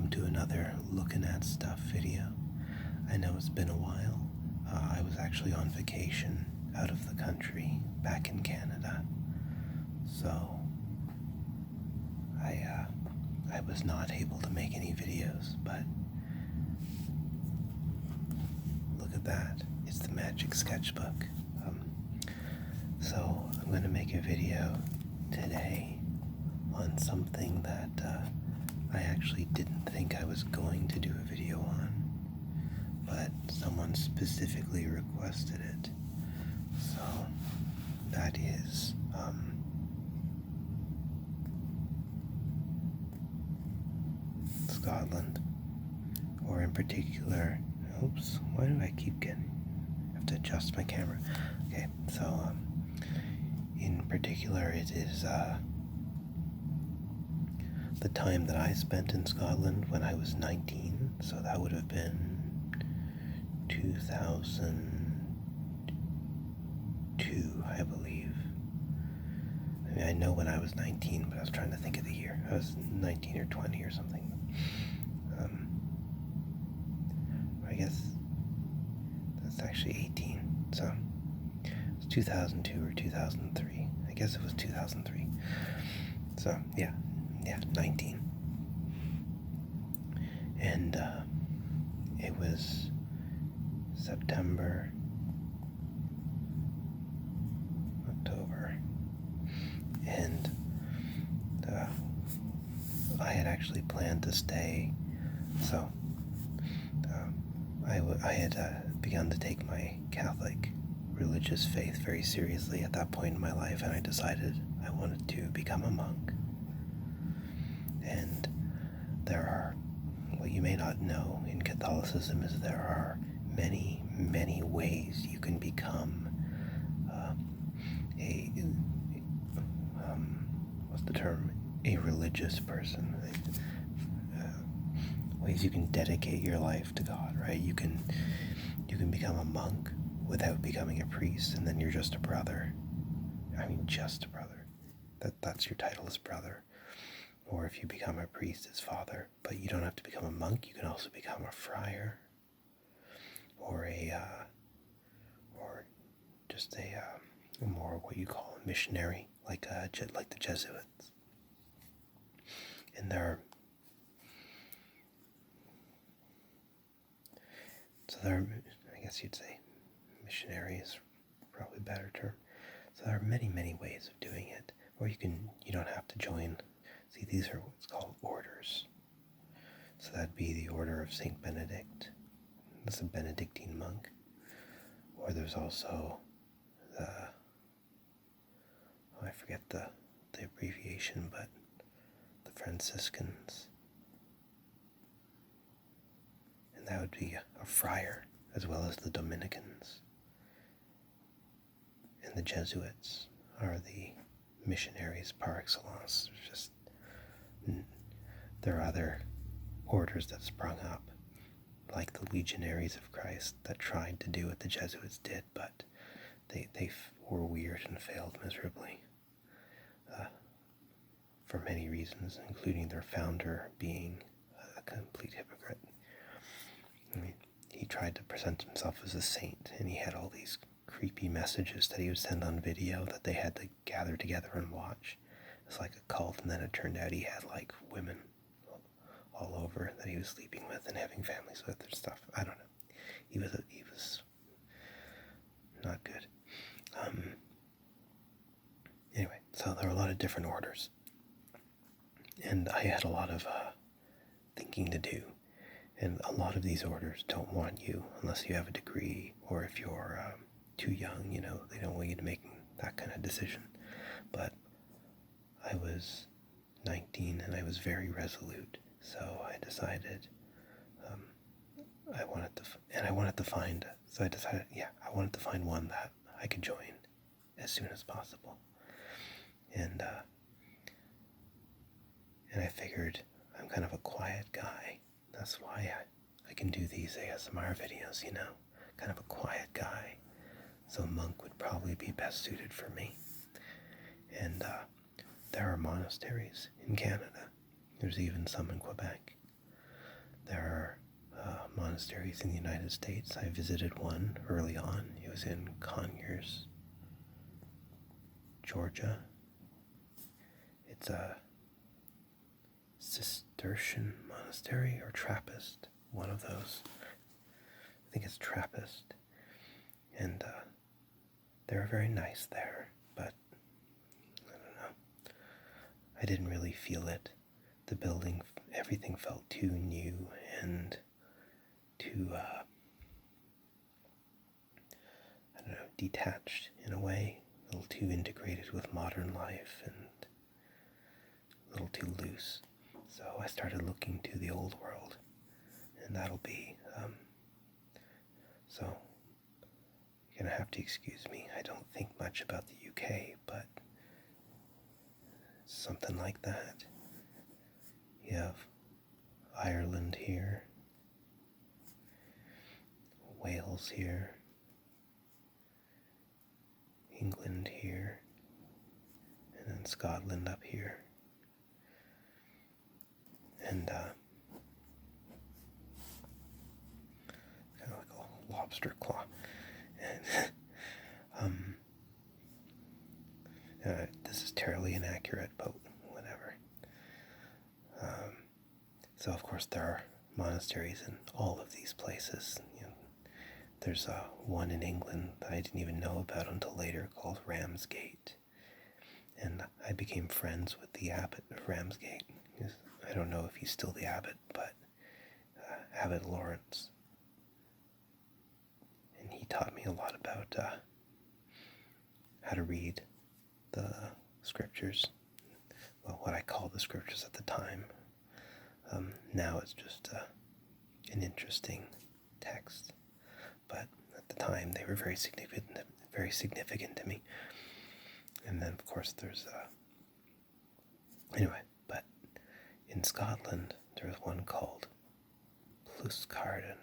welcome to another Looking at Stuff video. I know it's been a while. I was actually on vacation out of the country back in Canada, so I was not able to make any videos, but look at that. It's the Magic Sketchbook. So I'm going to make a video today on something that I actually didn't think I was going to do a video on, but someone specifically requested it. So that is Scotland, or in particular, oops, why do I keep getting, I have to adjust my camera. Okay, so in particular it is the time that I spent in Scotland when I was 19, so that would have been 2002, I believe. I mean, I know when I was 19, but I was trying to think of the year. I was 19 or 20 or something. I guess that's actually 18, so it's 2002 or 2003. I guess it was 2003. So, yeah, 19. And it was September, October, and I had actually planned to stay, so I had begun to take my Catholic religious faith very seriously at that point in my life, and I decided I wanted to become a monk. And there are, what you may not know in Catholicism is there are many, many ways you can become a religious person. Ways you can dedicate your life to God, right? You can become a monk without becoming a priest, and then you're just a brother. I mean, just a brother. That's your title as brother. Or if you become a priest, as father. But you don't have to become a monk. You can also become a friar, or just a more what you call a missionary, like the Jesuits. And there are, I guess you'd say, missionary is probably a better term. So there are many, many ways of doing it. Or you don't have to join. See, these are what's called orders. So that'd be the Order of Saint Benedict. That's a Benedictine monk. Or there's also I forget the abbreviation, but the Franciscans. And that would be a friar, as well as the Dominicans. And the Jesuits are the missionaries par excellence. There are other orders that sprung up, like the Legionaries of Christ, that tried to do what the Jesuits did, but they were weird and failed miserably for many reasons, including their founder being a complete hypocrite. I mean, he tried to present himself as a saint, and he had all these creepy messages that he would send on video that they had to gather together and watch. It's like a cult, and then it turned out he had like women all over that he was sleeping with and having families with and stuff. I don't know. He was not good. Anyway, so there were a lot of different orders, and I had a lot of thinking to do. And a lot of these orders don't want you unless you have a degree, or if you're too young, they don't want you to make that kind of decision. But I was 19 and I was very resolute, so I decided I wanted to find one that I could join as soon as possible. And I figured I'm kind of a quiet guy. That's why I can do these ASMR videos, kind of a quiet guy. So a monk would probably be best suited for me. And there are monasteries in Canada. There's even some in Quebec. There are monasteries in the United States. I visited one early on. It was in Conyers, Georgia. It's a Cistercian monastery or Trappist, one of those. I think it's Trappist. And they were very nice there, but I don't know. I didn't really feel it. The building, everything felt too new and too, I don't know, detached in a way, a little too integrated with modern life and a little too loose. So I started looking to the old world, and that'll be, so you're going to have to excuse me. I don't think much about the UK, but something like that. You have Ireland here, Wales here, England here, and then Scotland up here. And kind of like a lobster claw. And this is terribly inaccurate, but whatever. So of course there are monasteries in all of these places. There's one in England that I didn't even know about until later called Ramsgate. And I became friends with the abbot of Ramsgate. I don't know if he's still the abbot, but Abbot Lawrence. And he taught me a lot about how to read the scriptures. Well, what I call the scriptures at the time. Now it's just an interesting text. But at the time they were very significant to me. And then of course there's anyway, but in Scotland there's one called Pluscarden,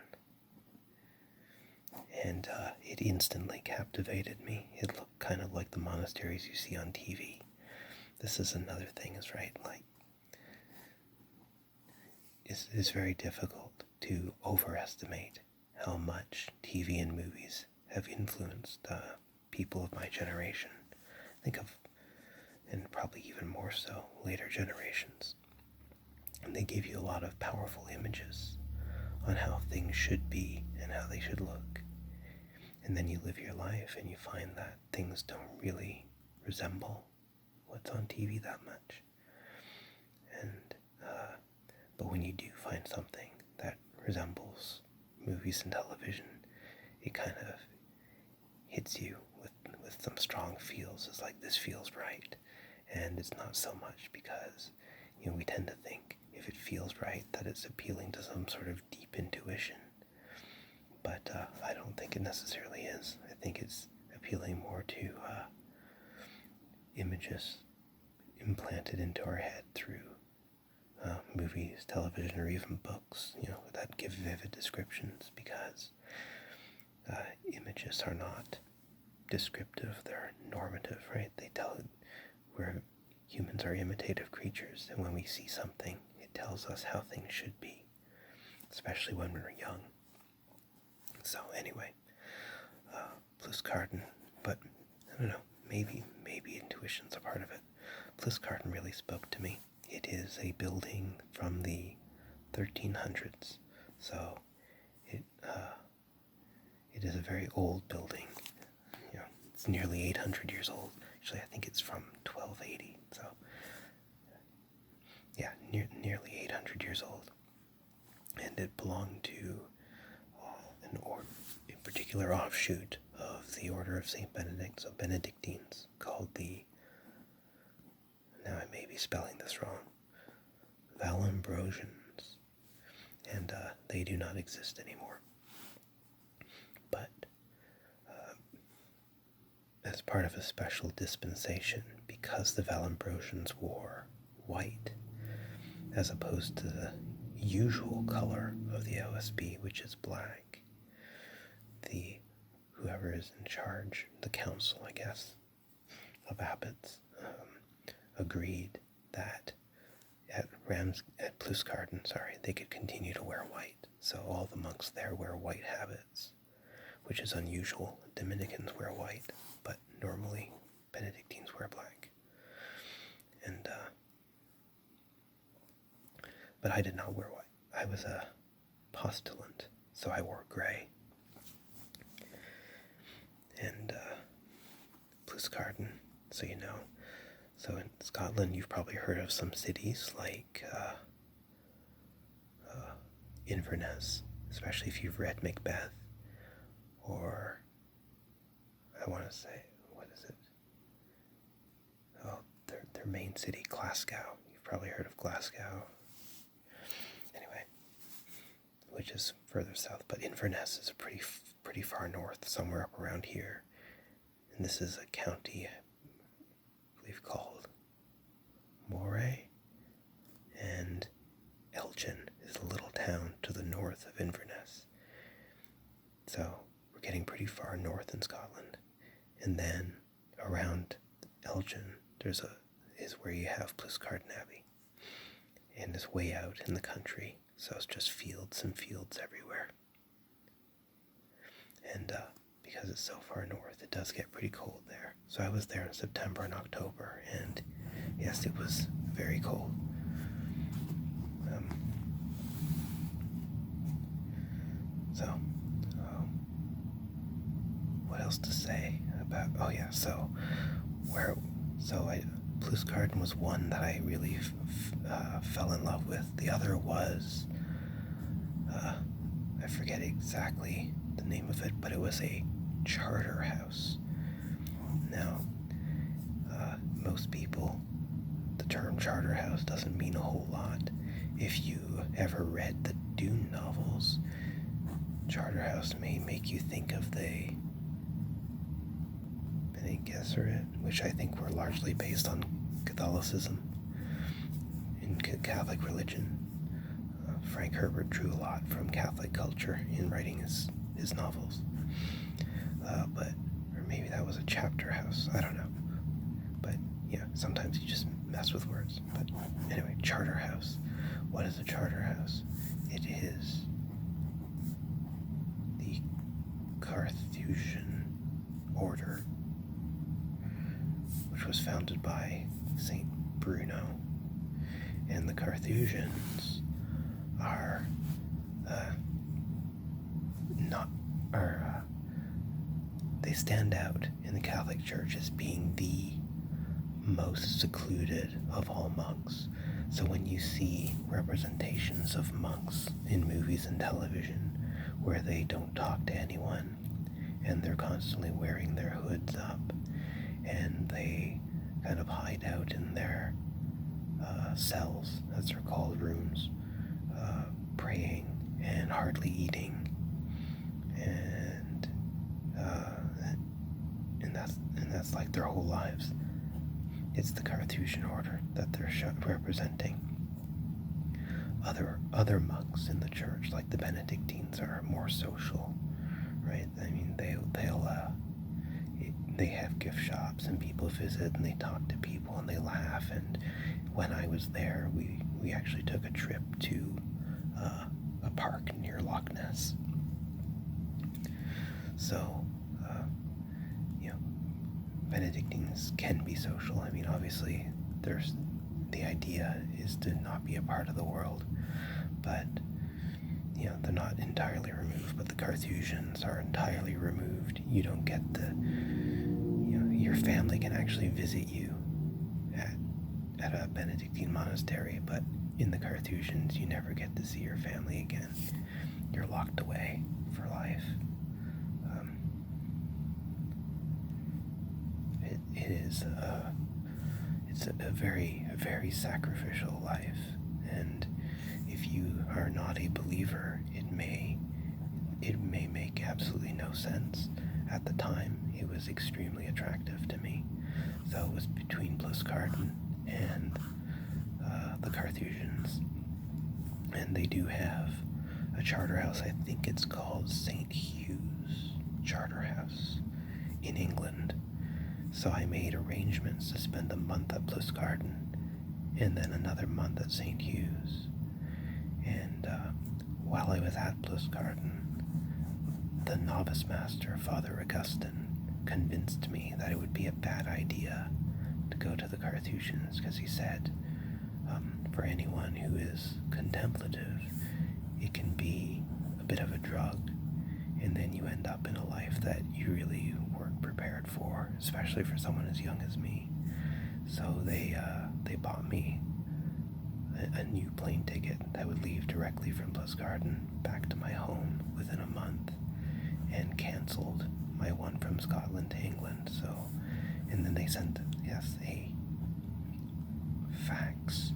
and it instantly captivated me. It looked kind of like the monasteries you see on TV. This is another thing, is right, like it's very difficult to overestimate how much TV and movies have influenced people of my generation. Think of, and probably even more so, later generations. And they give you a lot of powerful images on how things should be and how they should look. And then you live your life and you find that things don't really resemble what's on TV that much. And but when you do find something that resembles movies and television, it kind of hits you with some strong feels. It's like, this feels right. And it's not so much because, we tend to think if it feels right that it's appealing to some sort of deep intuition. But I don't think it necessarily is. I think it's appealing more to images implanted into our head through movies, television, or even books, that give vivid descriptions, because images are not descriptive, they're normative, right? They tell humans are imitative creatures, and when we see something, it tells us how things should be, especially when we're young. So anyway, Pluscarden, but I don't know, maybe intuition's a part of it. Pluscarden really spoke to me. It is a building from the 1300s, so it is a very old building. It's nearly 800 years old. Actually, I think it's from 1280, so yeah, nearly 800 years old. And it belonged to a particular offshoot of the Order of St. Benedict, so Benedictines, called the, now I may be spelling this wrong, Vallambrosians, and they do not exist anymore. But as part of a special dispensation, because the Vallambrosians wore white, as opposed to the usual color of the OSB, which is black, whoever is in charge, the council, I guess, of abbots, agreed that at Pluscarden, they could continue to wear white. So all the monks there wear white habits, which is unusual. Dominicans wear white, but normally Benedictines wear black. And but I did not wear white. I was a postulant, so I wore gray. And Pluscarden, so you know. So in Scotland, you've probably heard of some cities like Inverness, especially if you've read Macbeth, or I want to say, what is it? Oh, their main city, Glasgow. You've probably heard of Glasgow. Anyway, which is further south, but Inverness is pretty far north, somewhere up around here. And this is a county, I believe, called Moray, and Elgin is a little town to the north of Inverness. So we're getting pretty far north in Scotland. And then around Elgin is where you have Pluscarden Abbey. And it's way out in the country, so it's just fields and fields everywhere. And because it's so far north, it does get pretty cold there. So I was there in September and October, and yes, it was very cold. What else to say about? Oh yeah, Pluscarden was one that I really fell in love with. The other was I forget exactly the name of it, but it was a charter house. Now, most people, the term charter house doesn't mean a whole lot. If you ever read the Dune novels, charter house may make you think of the Bene Gesserit, which I think were largely based on Catholicism in Catholic religion. Frank Herbert drew a lot from Catholic culture in writing his novels. Or maybe that was a chapter house, I don't know. But yeah, sometimes you just mess with words. But anyway, charter house. What is a charter house? It is the Carthusian order, which was founded by Saint Bruno. And the Carthusians they stand out in the Catholic Church as being the most secluded of all monks. So when you see representations of monks in movies and television where they don't talk to anyone and they're constantly wearing their hoods up and they kind of hide out in their cells, as they're called, rooms, praying and hardly eating, and that's like their whole lives. It's the Carthusian order that they're representing. Other monks in the church, like the Benedictines, are more social, right? I mean, they have gift shops and people visit and they talk to people and they laugh. And when I was there, we actually took a trip to a park near Loch Ness. So, Benedictines can be social. I mean, obviously, the idea is to not be a part of the world, but they're not entirely removed. But the Carthusians are entirely removed. You don't get your family can actually visit you at a Benedictine monastery, but in the Carthusians, you never get to see your family again. You're locked away for life. It's a very, very sacrificial life, and if you are not a believer, it may make absolutely no sense. At the time, it was extremely attractive to me. So it was between Pluscarden and the Carthusians, and they do have a charter house. I think it's called St. Hugh's Charter House in England. So I made arrangements to spend a month at Pluscarden and then another month at St. Hugh's. And while I was at Pluscarden, the novice master, Father Augustine, convinced me that it would be a bad idea to go to the Carthusians, because he said, for anyone who is contemplative, it can be a bit of a drug, and then you end up in a life that you really weren't prepared for, especially for someone as young as me. So they bought me a new plane ticket that would leave directly from Pluscarden back to my home within a month, and canceled my one from Scotland to England. So, and then they sent, yes, a fax.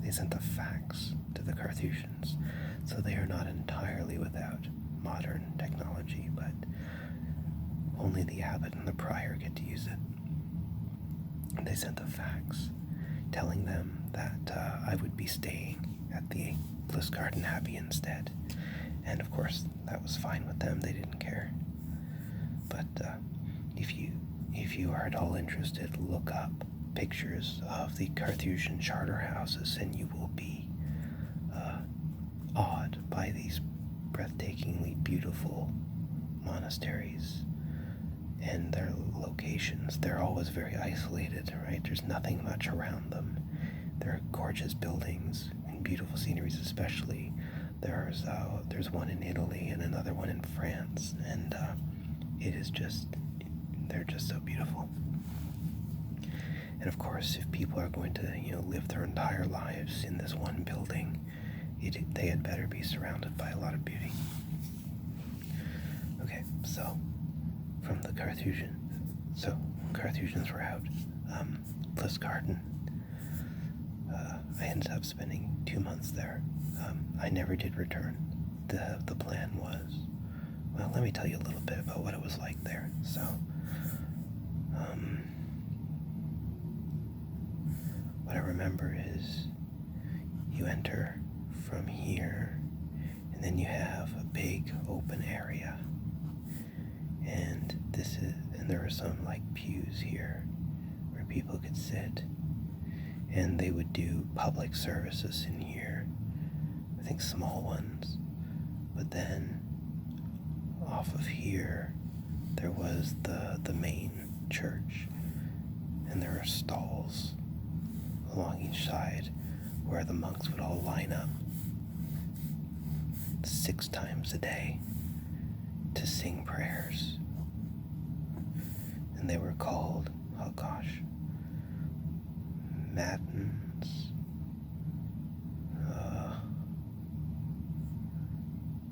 They sent a fax to the Carthusians. So they are not entirely without modern technology, but only the abbot and the prior get to use it. And they sent a fax telling them that I would be staying at the Pluscarden Abbey instead. And of course, that was fine with them. They didn't care. But if you are at all interested, look up pictures of the Carthusian charter houses, and you will be awed by these breathtakingly beautiful monasteries and their locations. They're always very isolated, right? There's nothing much around them. They're gorgeous buildings and beautiful sceneries, especially. There's one in Italy and another one in France, and they're just so beautiful. And of course, if people are going to, live their entire lives in this one building, they had better be surrounded by a lot of beauty. Okay, so from the Carthusians were out. Pluscarden, I ended up spending 2 months there. I never did return. The plan was, well, let me tell you a little bit about what it was like there. So, what I remember is you enter from here, and then you have a big open area, and there are some pews here where people could sit, and they would do public services in here. I think small ones, but then off of here there was the main church, and there are stalls along each side where the monks would all line up 6 times a day to sing prayers. And they were called, matins.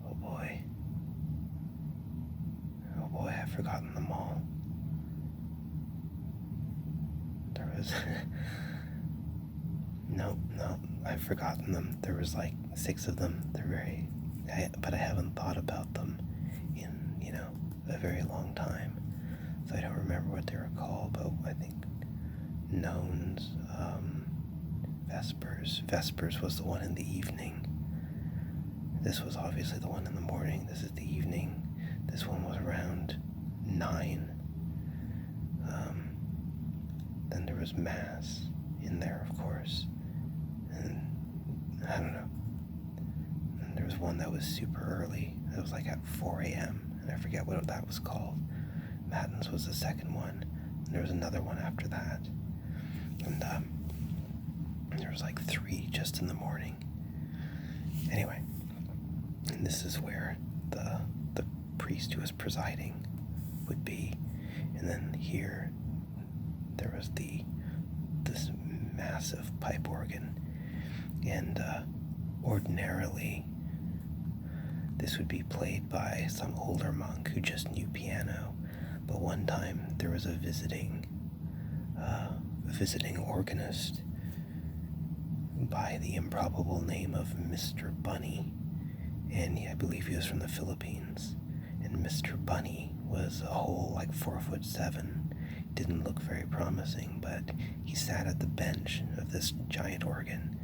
Oh boy, I've forgotten them all. There was no, I've forgotten them. There was 6 of them. But I haven't thought about them in, a very long time. So I don't remember what they were called, but I think nones, vespers. Vespers was the one in the evening. This was obviously the one in the morning. This is the evening. This one was around 9. Then there was Mass in there, of course. And I don't know. And there was one that was super early. It was at 4 a.m. And I forget what that was called. Matins was the second one. And there was another one after that. And there was 3 just in the morning. Anyway, and this is where the priest who was presiding would be. And then here there was this massive pipe organ. And ordinarily this would be played by some older monk who just knew piano. But one time there was a visiting organist by the improbable name of Mr. Bunny, and I believe he was from the Philippines. And Mr. Bunny was a whole 4'7". Didn't look very promising, but he sat at the bench of this giant organ,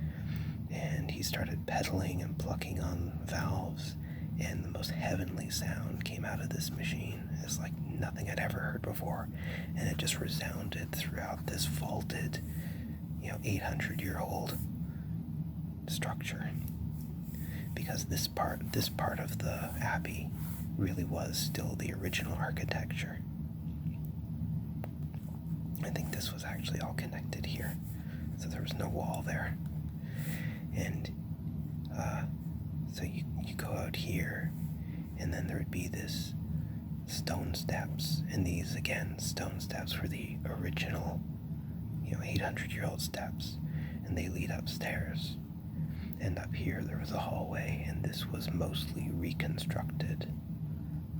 and he started pedaling and plucking on valves, and the most heavenly sound came out of this machine. It's like nothing I'd ever heard before, and it just resounded throughout this vaulted, 800-year-old structure, because this part of the abbey really was still the original architecture. I think this was actually all connected here, so there was no wall there. And so you go out here, and then there would be this stone steps, and these, again, stone steps were the original 800-year-old steps, and they lead upstairs. And up here there was a hallway, and this was mostly reconstructed.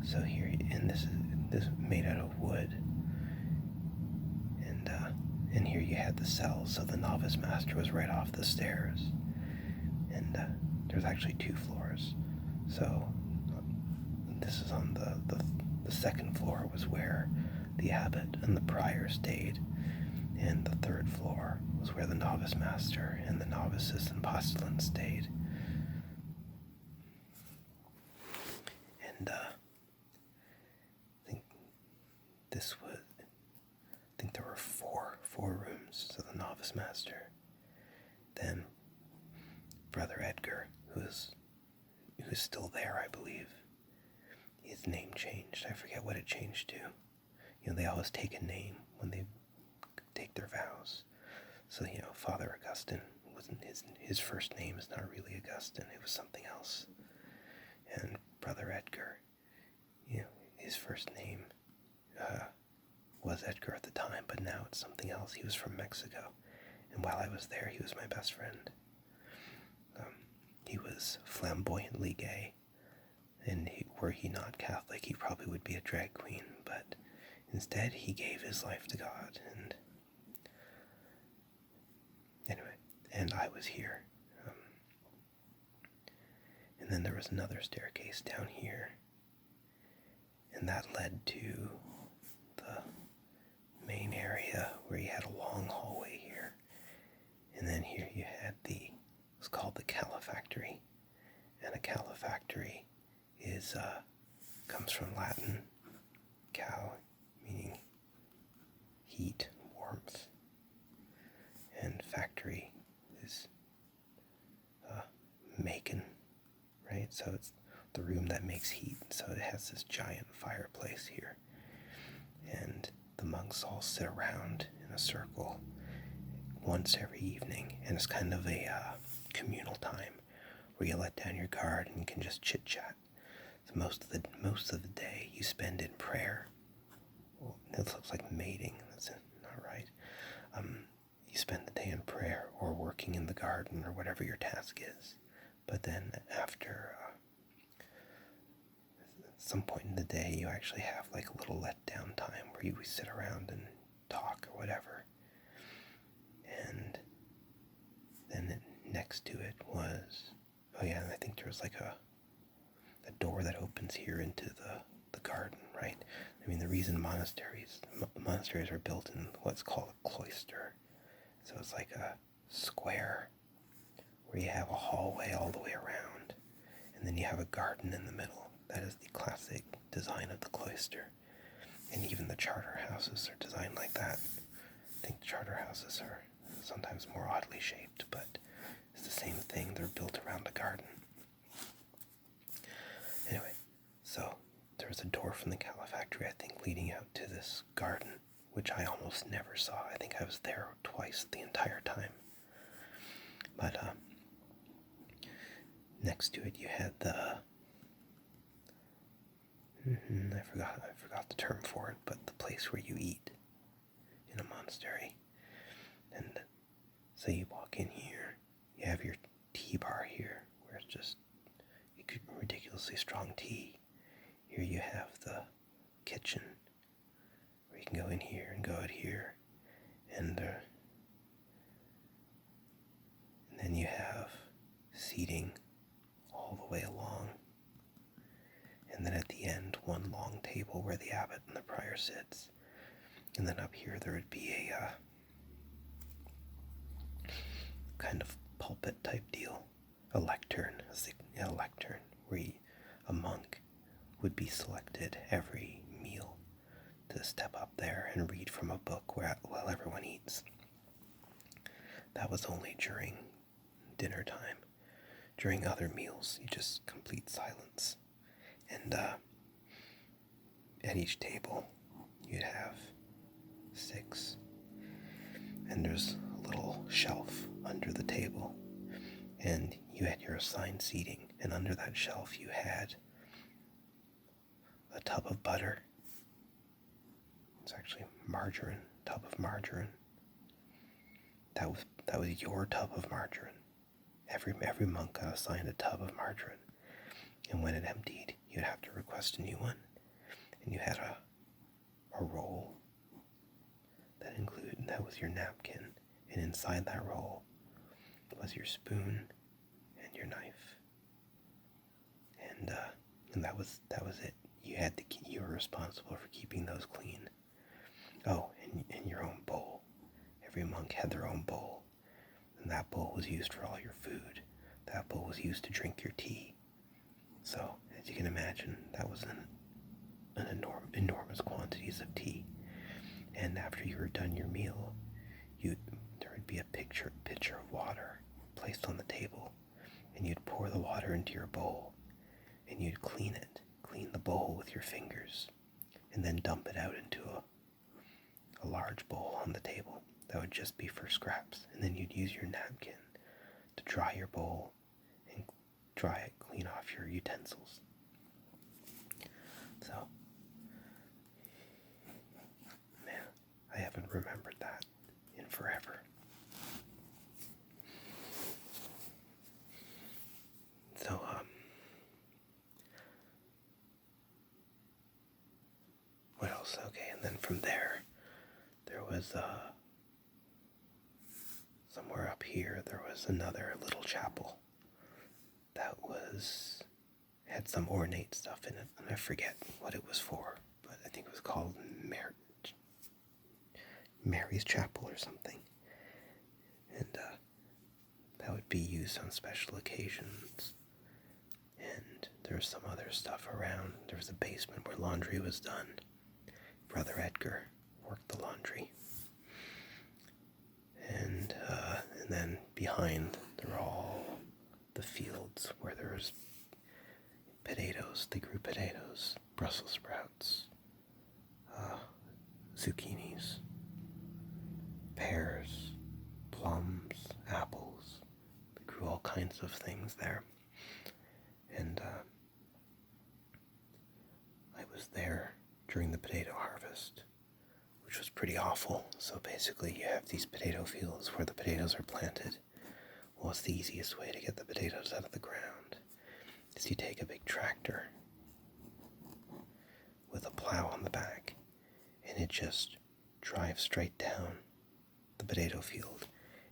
So here, and this is made out of wood, and here you had the cells. So the novice master was right off the stairs, and there's actually 2 floors. So this is on the second floor was where the abbot and the prior stayed, and the 3rd floor was where the novice master and the novices and postulants stayed. And I think there were four rooms. So the novice master, then Brother Edgar, who's still there, I believe. His name changed. I forget what it changed to. They always take a name when they take their vows. So, Father Augustine wasn't his first name is not really Augustine. It was something else. And Brother Edgar, his first name was Edgar at the time, but now it's something else. He was from Mexico, and while I was there, he was my best friend. He was flamboyantly gay, and were he not Catholic, he probably would be a drag queen, but instead he gave his life to God. And anyway, and I was here. And then there was another staircase down here, and that led to the main area where you had a long hallway here. And then here you had it was called the calefactory. And a calefactory comes from Latin, cal, meaning heat, warmth, and factory is making, right? So it's the room that makes heat. So it has this giant fireplace here, and the monks all sit around in a circle once every evening, and it's kind of a communal time where you let down your guard and you can just chit chat. So most of the day you spend in prayer. Well, it looks like mating. That's not right. You spend the day in prayer or working in the garden or whatever your task is. But then after some point in the day, you actually have like a little let-down time where we sit around and talk or whatever. And then next to it was, and I think there was like a door that opens here into the garden, right? I mean, the reason monasteries are built in what's called a cloister. So it's like a square where you have a hallway all the way around, and then you have a garden in the middle. That is the classic design of the cloister. And even the charter houses are designed like that. I think the charter houses are sometimes more oddly shaped, but it's the same thing. They're built around a garden. Anyway, so there was a door from the calefactory, I think, leading out to this garden, which I almost never saw. I think I was there twice the entire time. But next to it, you had I forgot the term for it, but the place where you eat in a monastery. And so you walk in here, you have your tea bar here, where it's just ridiculously strong tea. Here you have the kitchen, where you can go in here and go out here, and then you have seating all the way along, and then at the end, one long table where the abbot and the prior sits, and then up here there would be a kind of pulpit type deal, a lectern, where a monk would be selected every meal to step up there and read from a book while everyone eats. that was only during dinner time. During other meals, you just complete silence. And at each table, you'd have 6. And there's a little shelf under the table. And you had your assigned seating. And under that shelf, you had a tub of butter. It's actually margarine, tub of margarine. That was your tub of margarine. Every monk got assigned a tub of margarine. And when it emptied, you'd have to request a new one. And you had a roll that was your napkin. And inside that roll was your spoon and your knife. And that was it. You were responsible for keeping those clean. Oh, and your own bowl. Every monk had their own bowl. And that bowl was used for all your food. That bowl was used to drink your tea. So, as you can imagine, that was enormous quantities of tea. And after you were done your meal, there would be a pitcher of water placed on the table, and you'd pour the water into your bowl, and you'd clean the bowl with your fingers, and then dump it out into a large bowl on the table that would just be for scraps. And then you'd use your napkin to dry your bowl and dry it clean off your utensils. So, man, I haven't remembered that in forever. So, what else? Okay, and then from there was, somewhere up here, there was another little chapel that had some ornate stuff in it, and I forget what it was for, but I think it was called Mary's Chapel or something. And that would be used on special occasions. And there was some other stuff around. There was a basement where laundry was done. Brother Edgar worked the laundry. And then behind, there were all the fields where there was potatoes. They grew potatoes, Brussels sprouts, zucchinis, pears, plums, apples. They grew all kinds of things there. And I was there during the potato harvest, which was pretty awful. So basically you have these potato fields where the potatoes are planted. Well, it's the easiest way to get the potatoes out of the ground is you take a big tractor with a plow on the back, and it just drives straight down the potato field,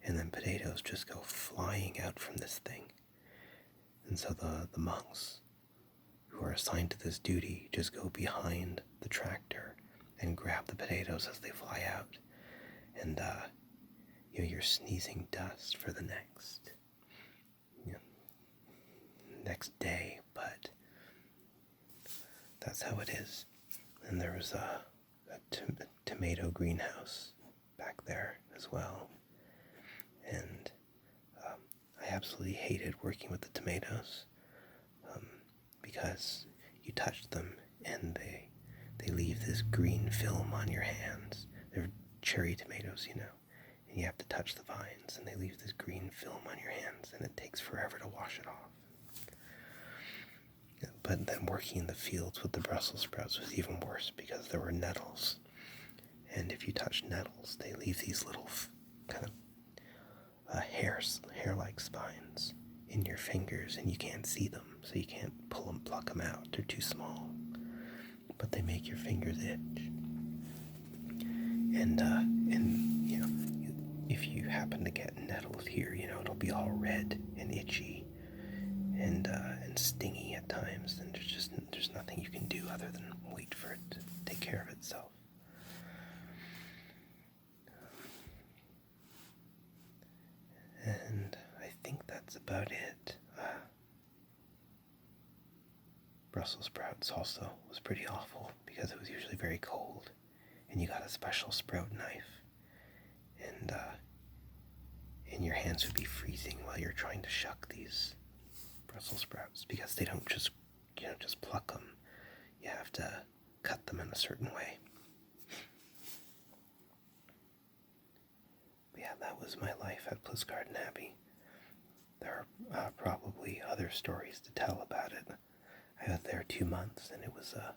and then potatoes just go flying out from this thing. And so the monks who are assigned to this duty just go behind the tractor and grab the potatoes as they fly out. And you're sneezing dust for the next day, but that's how it is. And there was a tomato greenhouse back there as well. And I absolutely hated working with the tomatoes because you touch them and they leave this green film on your hands. They're cherry tomatoes, and you have to touch the vines, and they leave this green film on your hands, and it takes forever to wash it off. But then working in the fields with the Brussels sprouts was even worse because there were nettles. And if you touch nettles, they leave these little kind of hair-like spines in your fingers, and you can't see them, so you can't pluck them out. They're too small. But they make your fingers itch. And if you happen to get nettles here, it'll be all red and itchy and stingy at times, and there's nothing you can do other than wait for it to take care of itself. And I think that's about it. Brussels sprouts also was pretty awful because it was usually very cold, and you got a special sprout knife, and and your hands would be freezing while you're trying to shuck these Brussels sprouts, because they don't just pluck them. You have to cut them in a certain way. But yeah, that was my life at Plusgarden Abbey. There are probably other stories to tell about it. I was there 2 months, and it was a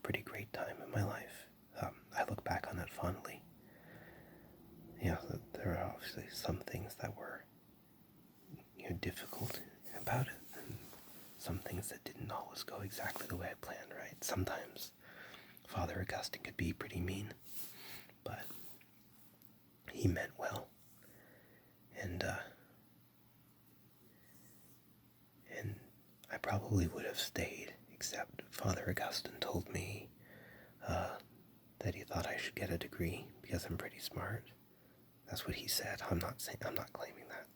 pretty great time in my life. I look back on it fondly. There are obviously some things that were difficult about it, and some things that didn't always go exactly the way I planned, right? Sometimes Father Augustine could be pretty mean, but he meant well. And I probably would have stayed, except Father Augustine told me that he thought I should get a degree because I'm pretty smart. That's what he said. I'm not claiming that.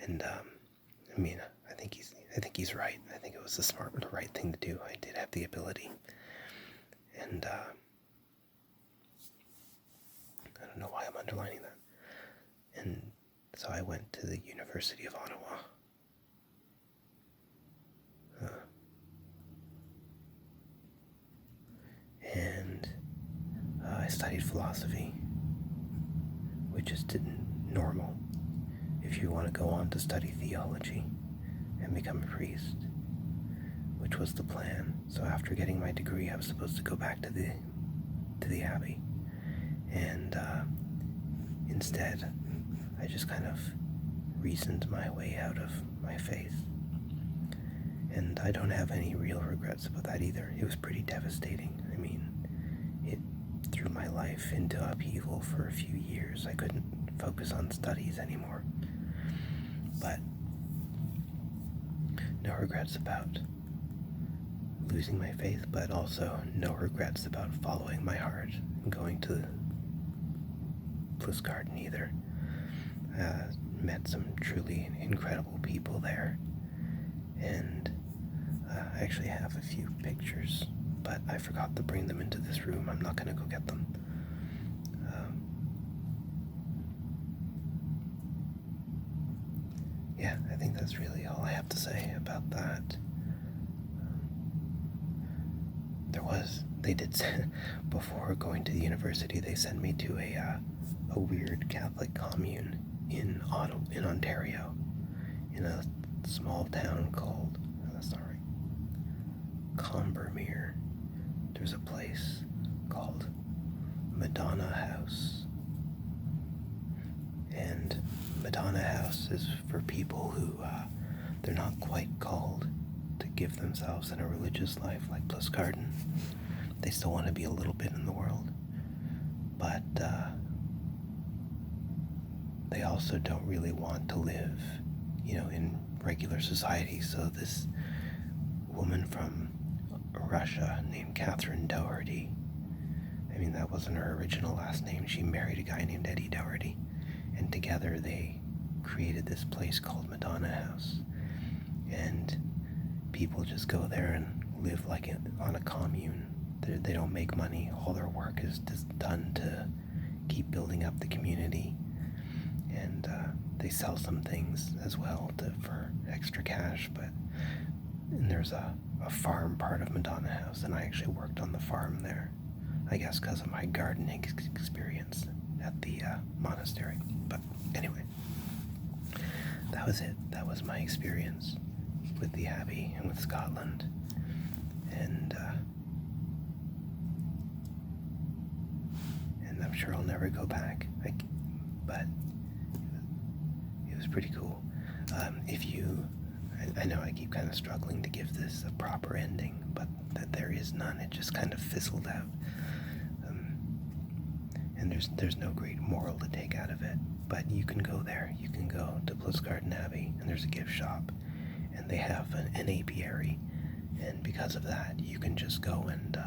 And I think he's right. I think it was the right thing to do. I did have the ability, and I don't know why I'm underlining that. And so I went to the University of Ottawa. And I studied philosophy, which is normal if you want to go on to study theology and become a priest, which was the plan. So after getting my degree, I was supposed to go back to the abbey, and instead, I just kind of reasoned my way out of my faith. And I don't have any real regrets about that either. It was pretty devastating. It threw my life into upheaval for a few years. I couldn't focus on studies anymore. But no regrets about losing my faith, but also no regrets about following my heart and going to Plusgarden either. Met some truly incredible people there, and I actually have a few pictures, but I forgot to bring them into this room. I'm not going to go get them. Yeah, I think that's really all I have to say about that. Before going to the university, they sent me to a weird Catholic commune in Ontario, in a small town called, Combermere. There's a place called Madonna House, and Madonna House is for people who they're not quite called to give themselves in a religious life like Plusgarden. They still want to be a little bit in the world, but they also don't really want to live, in regular society. So this woman from Russia named Catherine Doherty, that wasn't her original last name. She married a guy named Eddie Doherty, and together they created this place called Madonna House. And people just go there and live like on a commune. They don't make money. All their work is just done to keep building up the community. And they sell some things as well for extra cash. And there's a farm part of Madonna House, and I actually worked on the farm there, I guess because of my gardening experience at the monastery. But anyway, that was it. That was my experience with the Abbey and with Scotland. And I'm sure I'll never go back. But it was pretty cool. I know I keep kind of struggling to give this a proper ending, but that there is none. It just kind of fizzled out. And there's no great moral to take out of it. But you can go there. You can go to Plusgarden Abbey, and there's a gift shop, and they have an apiary. And because of that, you can just go and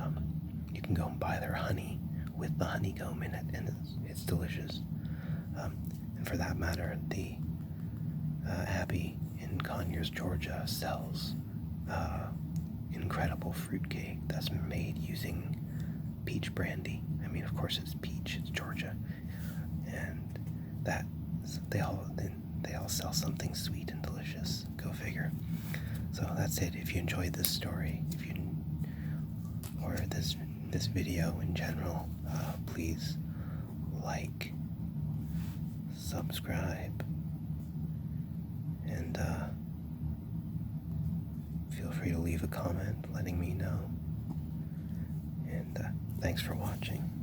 buy their honey with the honeycomb in it, and it's delicious. And for that matter, the Abbey in Conyers, Georgia sells incredible fruitcake that's made using peach brandy. Of course it's peach, it's Georgia. And that they all sell something sweet and delicious. Go figure. So that's it. If you enjoyed this story, or this video in general, please like, subscribe, and feel free to leave a comment letting me know. And thanks for watching.